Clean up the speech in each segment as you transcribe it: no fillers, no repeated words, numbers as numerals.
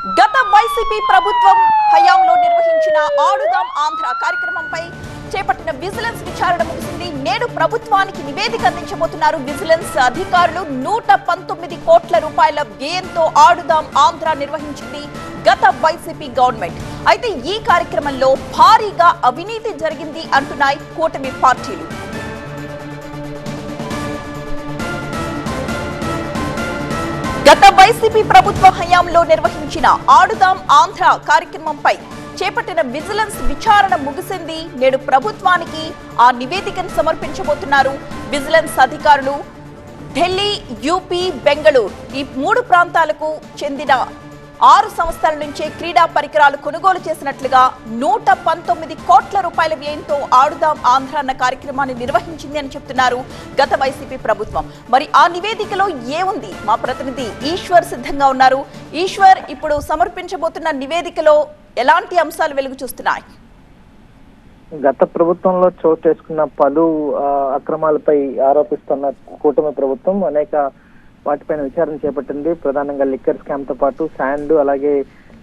గత వైసీపీ ప్రభుత్వం హయాంలో నిర్వహించిన ఆడుదాం ఆంధ్ర కార్యక్రమంపై చేపట్టిన విజిలెన్స్ విచారణ ముగిసింది. నేడు ప్రభుత్వానికి నివేదిక అందించబోతున్నారు విజిలెన్స్ అధికారులు. 119 కోట్ల రూపాయల వ్యయంతో ఆడుదాం ఆంధ్ర నిర్వహించింది గత వైసీపీ గవర్నమెంట్. అయితే ఈ కార్యక్రమంలో భారీగా అవినీతి జరిగింది అంటున్నాయి కూటమి పార్టీలు. గత వైసీపీ ప్రభుత్వ హయాంలో నిర్వహించిన ఆడుదాం ఆంధ్ర కార్యక్రమంపై చేపట్టిన విజిలెన్స్ విచారణ ముగిసింది. నేడు ప్రభుత్వానికి ఆ నివేదికను సమర్పించబోతున్నారు విజిలెన్స్ అధికారులు. ఢిల్లీ, యూపీ, బెంగళూరు ఈ 3 ప్రాంతాలకు చెందిన 6 సంస్థల నుంచే క్రీడా పరికరాలు కొనుగోలు చేసినట్లుగా 119 కోట్ల రూపాయల వ్యయంతో ఆడుదాం ఆంధ్ర అన్న కార్యక్రమాన్ని నిర్వహించింది అని చెప్తున్నారు గత వైసీపీ ప్రభుత్వం. మరి ఆ నివేదికలో ఏముంది? మా ప్రతినిధి ఈశ్వర్ సిద్ధంగా ఉన్నారు. ఈశ్వర్, ఇప్పుడు సమర్పించబోతున్న నివేదికలో ఎలాంటి అంశాలు వెలుగు చూస్తున్నాయి? గత ప్రభుత్వంలో చోటు చేసుకున్న పలు అక్రమాలపై ఆరోపిస్తున్న కూటమి ప్రభుత్వం అనేక వాటిపైన విచారణ చేపట్టింది. ప్రధానంగా లిక్కర్ స్కామ్ తో పాటు శాండ్, అలాగే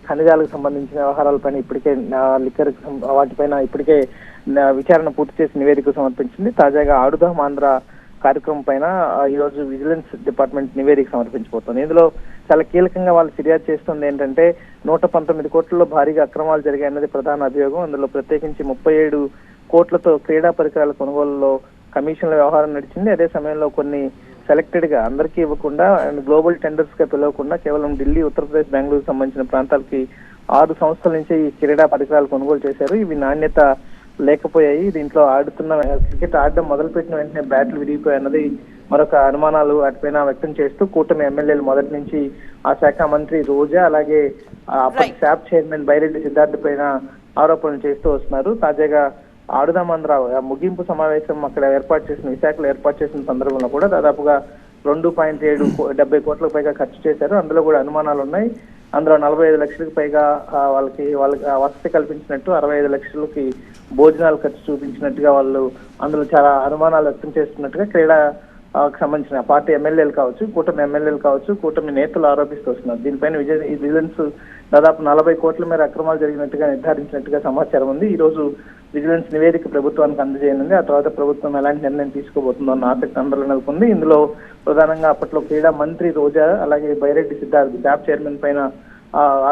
ఖనిజాలకు సంబంధించిన వ్యవహారాలపైన ఇప్పటికే వాటిపైన ఇప్పటికే విచారణ పూర్తి చేసి నివేదిక సమర్పించింది. తాజాగా ఆడుదాం ఆంధ్ర కార్యక్రమం పైన ఈ రోజు విజిలెన్స్ డిపార్ట్మెంట్ నివేదిక సమర్పించబోతోంది. ఇందులో చాలా కీలకంగా వాళ్ళు ఫిర్యాదు చేస్తుంది ఏంటంటే 119 కోట్లలో భారీగా అక్రమాలు జరిగాయన్నది ప్రధాన అభియోగం. అందులో ప్రత్యేకించి 37 కోట్లతో క్రీడా పరికరాల కొనుగోలులో కమిషన్ల వ్యవహారం నడిచింది. అదే సమయంలో కొన్ని సెలెక్టెడ్ గా అందరికీ ఇవ్వకుండా అండ్ గ్లోబల్ టెండర్స్ గా పిలవకుండా కేవలం ఢిల్లీ, ఉత్తరప్రదేశ్, బెంగళూరు సంబంధించిన ప్రాంతాలకి 6 సంస్థల నుంచి ఈ క్రీడా పరికరాలు కొనుగోలు చేశారు. ఇవి నాణ్యత లేకపోయాయి. దీంట్లో ఆడుతున్న క్రికెట్ ఆడడం మొదలుపెట్టిన వెంటనే బ్యాట్లు విరిగిపోయాయి అన్నది మరొక అనుమానాలు వాటిపైన వ్యక్తం చేస్తూ కూటమి ఎమ్మెల్యేలు మొదటి నుంచి ఆ శాఖ మంత్రి రోజా, అలాగే అప్పటి శాప్ చైర్మన్ బైరెడ్డి సిద్ధార్థ పైన ఆరోపణలు చేస్తూ వస్తున్నారు. తాజాగా ఆడుదాం ఆంధ్ర ముగింపు సమావేశం అక్కడ విశాఖలో ఏర్పాటు చేసిన సందర్భంలో కూడా దాదాపుగా 2.70 కోట్లకు పైగా ఖర్చు చేశారు. అందులో కూడా అనుమానాలు ఉన్నాయి. అందులో 45 లక్షలకు పైగా వాళ్ళకి వసతి కల్పించినట్టు, 65 లక్షలకి భోజనాలు ఖర్చు చూపించినట్టుగా వాళ్ళు అందులో చాలా అనుమానాలు వ్యక్తం చేస్తున్నట్టుగా క్రీడా సంబంధించిన పార్టీ ఎమ్మెల్యేలు కావచ్చు, కూటమి ఎమ్మెల్యేలు కావచ్చు, కూటమి నేతలు ఆరోపిస్తూ వస్తున్నారు. దీనిపైన విజిలెన్స్ దాదాపు 40 కోట్ల మేర అక్రమాలు జరిగినట్టుగా నిర్ధారించినట్టుగా సమాచారం ఉంది. ఈ రోజు విజిలెన్స్ నివేదిక ప్రభుత్వానికి అందజేయనుంది. ఆ తర్వాత ప్రభుత్వం ఎలాంటి నిర్ణయం తీసుకోబోతుందో అన్న ఆసక్తి అందరిలో నెలకొంది. ఇందులో ప్రధానంగా అప్పట్లో క్రీడా మంత్రి రోజా, అలాగే బైరెడ్డి సిద్ధార్థ్ శాప్ చైర్మన్ పైన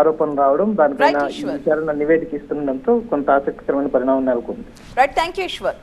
ఆరోపణలు రావడం, దానిపైన విచారణ నివేదిక ఇస్తుండడంతో కొంత ఆసక్తికరమైన పరిణామం నెలకొంది. Right, thank you Eshwar.